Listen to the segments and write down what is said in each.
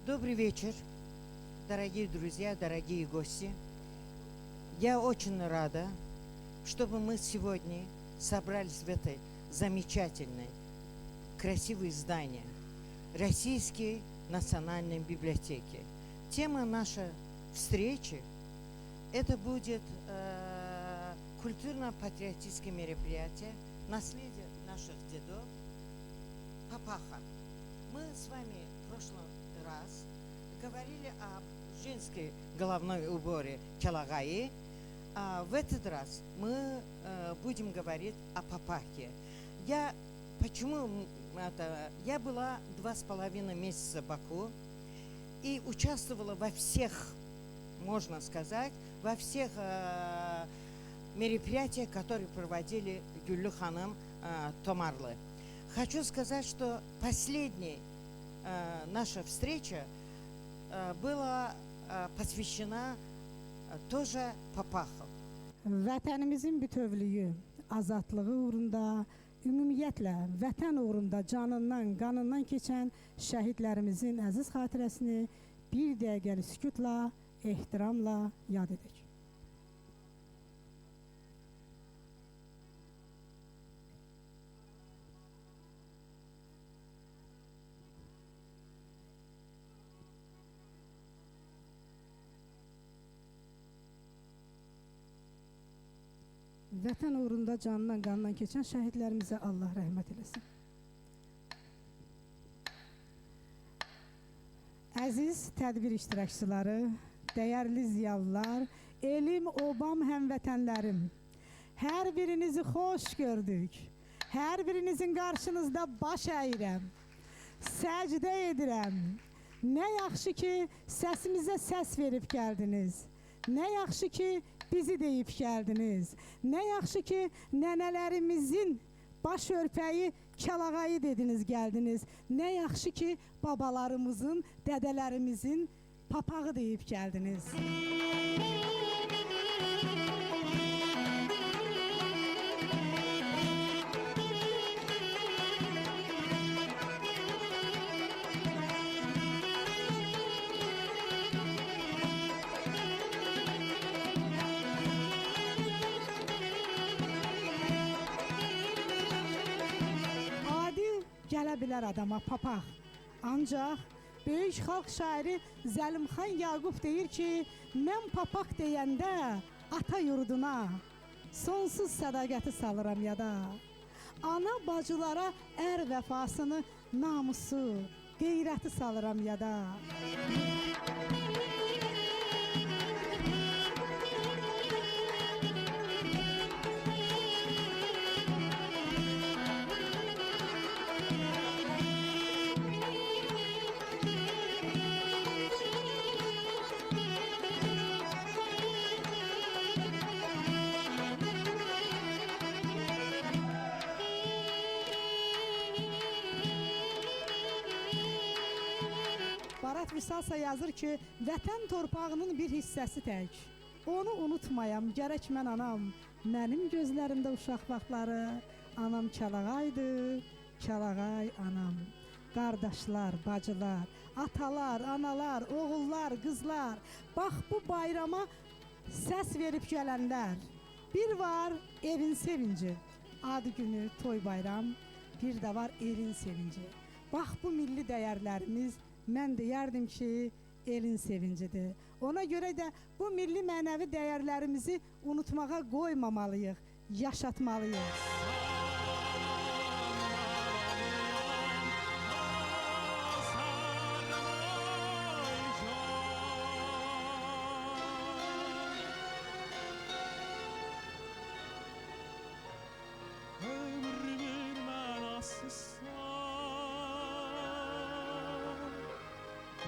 Добрый вечер, дорогие друзья, дорогие гости. Я очень рада, чтобы мы сегодня собрались в этой замечательной, красивой здании Российской национальной библиотеки. Тема нашей встречи это будет культурно-патриотическое мероприятие «Наследие наших дедов» Папаха. Мы с вами в прошлый раз говорили о женской головной уборе чалагаи, а в этот раз мы будем говорить о папахе. Я была 2,5 месяца в Баку и участвовала во всех, можно сказать, во всех мероприятиях, которые проводили Гюллü Ханым Томарлы. Хочу сказать, что последняя наша встреча была посвящена тоже Папаху. Vətənimizin bütövlüyü, azadlığı uğrunda, ümumiyyətlə vətən uğrunda canından, qanından keçən şəhidlərimizin əziz xatirəsini bir dəqiqəlik sükutla, ehtiramla yad edək. Vətən uğrunda canından, qanından keçən şəhidlərimizə Allah rəhmət eləsin. Əziz tədbir iştirakçıları, dəyərli ziyalılar, elim, obam, həmvətənlərim, hər birinizi xoş gördük. Hər birinizin qarşınızda baş əyirəm, səcdə edirəm. Nə yaxşı ki, səsimizə səs verib gəldiniz. Nə yaxşı ki, bizi deyib gəldiniz. Nə yaxşı ki, nənələrimizin baş örpəyi Kəlağayı dediniz, gəldiniz. Nə yaxşı ki, babalarımızın, dədələrimizin papağı deyib gəldiniz. Gələ bilər adama papaq. Ancaq böyük xalq şairi Zəlimxan Yaqub deyir ki, mən papaq deyəndə ata yurduna sonsuz sədaqəti salıram yada. Ana bacılara ər vəfasını, namusu, qeyrəti salıram yada. Barat Vüsalsa yazır ki, vətən torpağının bir hissəsi tək. Onu unutmayam, gərək mən anam. Mənim gözlərimdə uşaq vaxtları, anam Kəlağaydı, Kəlağay anam. Qardaşlar, bacılar, atalar, analar, oğullar, qızlar, bax bu bayrama səs verib gələnlər. Bir var evin sevinci, adı günü, toy bayram, bir də var elin sevinci. Bax bu milli dəyərlərimiz, mən deyərdim ki, elin sevincidir. Ona görə də bu milli mənəvi dəyərlərimizi unutmağa qoymamalıyıq, yaşatmalıyıq.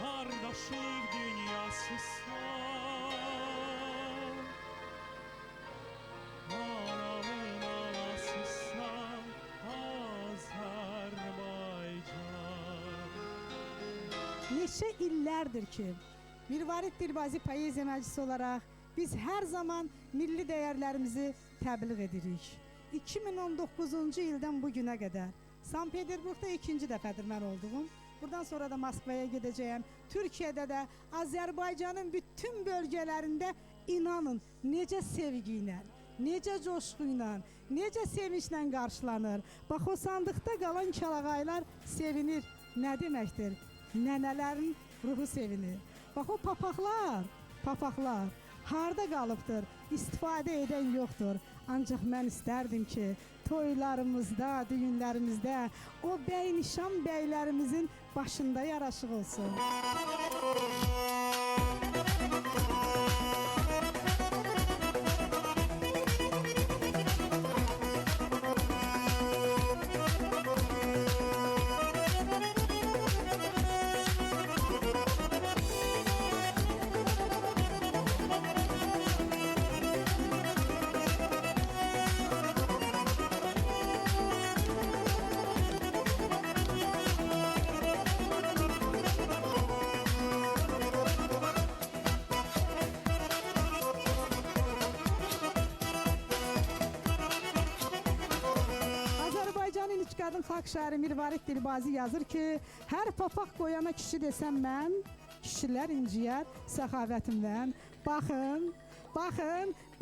Kardeşlik dünyası san, anamın anası san, Azərbaycan. Neçə illərdir ki, Mirvarid Dilbazi poeziya məclisi olaraq biz hər zaman milli dəyərlərimizi təbliğ edirik. 2019-cu ildən bu günə qədər Sankt Peterburqda ikinci dəfədir mən olduğum. Buradan sonra da Moskvaya gedəcəyəm. Türkiyədə də, Azərbaycanın bütün bölgələrində inanın necə sevgi ilə, necə coşqu ilə, necə sevinclə qarşılanır. Bax o sandıqda qalan kəlağaylar sevinir. Nə deməkdir? Nənələrin ruhu sevinir. Bax o papaqlar harda qalıbdır? İstifadə edən yoxdur. Ancaq mən istərdim ki, toylarımızda, düğünlərimizdə o bəy nişan bəylərimizin başında yaraşıq olsun. Qadın xalq şairi Mirvarid Dilbazi yazır ki, hər papaq qoyana kişi desəm mən, kişilər inciyər səxavətimdən. Baxın,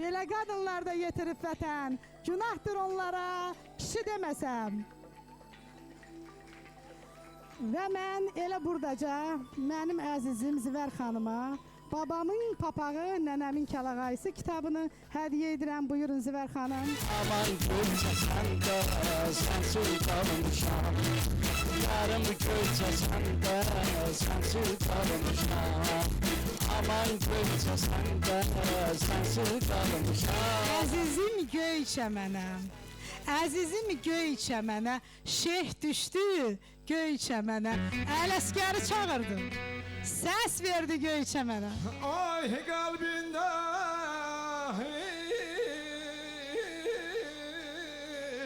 belə qadınlar da yetirib vətən, günahdır onlara kişi deməsəm. Və mən elə buradaca mənim əzizim Zivər xanıma babamın papağı, nənəmin kəlağayısı kitabını hədiyyə edirəm. Buyurun Zivər xanım. Aman gülçə səndə, sənsiz qalmışam. Yarım gülçə səndə, sənsiz qalmışam. Aman gülçə səndə, sənsiz qalmışam. Əzizim göy çəmənəm, əzizim göy çəmənə, şeyh düşdü göy çəmənə, Ələsgəri çağırdı, səs verdi göy çəmənə. Ay qəlbində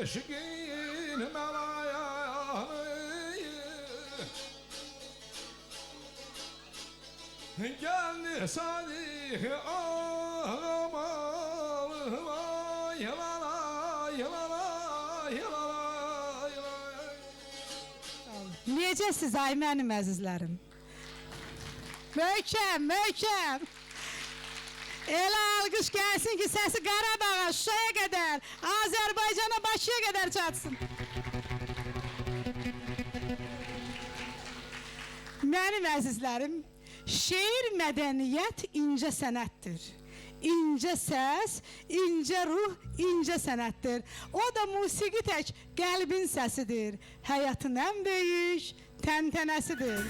eşqin məlayanı gəldi salih ağamalı vay vay vay vay. Necəsiz ay mənim əzizlərim? Möhkəm. Elə alqış gəlsin ki, səsi Qarabağa, Şuşaya qədər, Azərbaycana, Bakıya qədər çatsın. Mənim əzizlərim, şeir mədəniyyət incə sənətdir. İncə səs, incə ruh, incə sənətdir. O da musiqi tək qəlbin səsidir. Həyatın ən böyük təntənəsidir.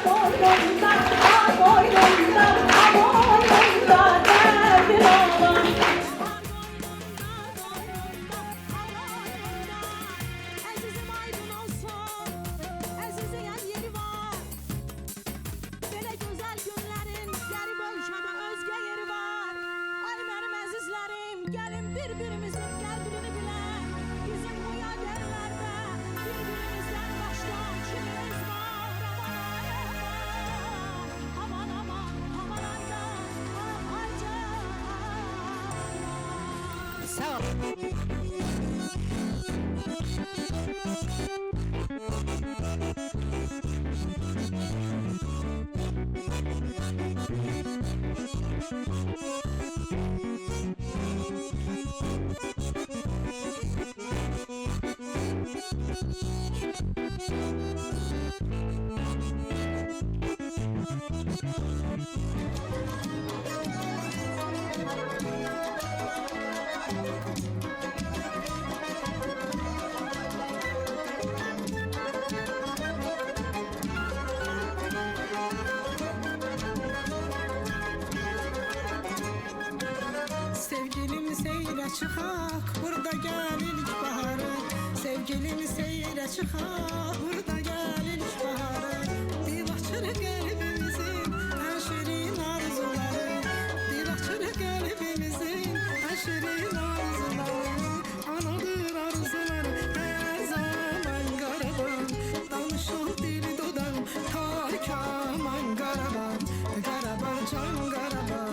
Boynunda derdin olan. Əzizim aydın olsun, əzizin ən yeri var. Belə gözəl günlərin qərib ölkədə özgə yeri var. Ay mənim əzizlərim, gəlin bir-birimizin qədrini bilək. Bizim bu yadərlərdə bir-birimizdən başqa kimimiz var. Sağ ol. Çıxaq, burada gəl ilk baharı. Sevgilim seyrə çıxaq, burada gəl ilk baharı. Dil açır qəlbimizin ən şirin arzuları. Dil açır qəlbimizin ən şirin arzuları. Anadır arzuları hər zaman Qarabağ. Danışır dili dodağım tarix aman Qarabağ. Qarabağ can Qarabağ.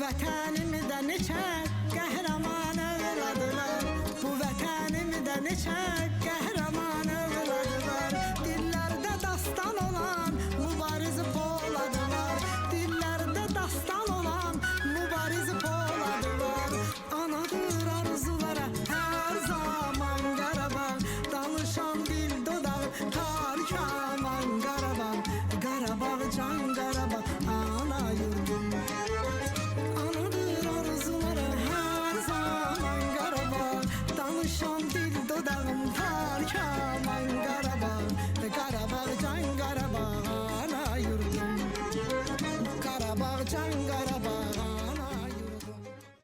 vətənimdə neçə qəhrəman övladılar, bu vətənimdə neçə qəhrəman övladılar. Dillərdə dastan olan mübariz poladılar, dillərdə dastan olan mübariz poladılar. Anadır arzulara hər zaman Qarabağ, danışan dil dodağı tarix aman Qarabağ. Qarabağ can Qarabağ ana yurdum. Anadır arzulara hər zaman Qarabağ, danışan dil dodağım tarix aman Qarabağ. Qarabağ can Qarabağ ana yurdum. Qarabağ can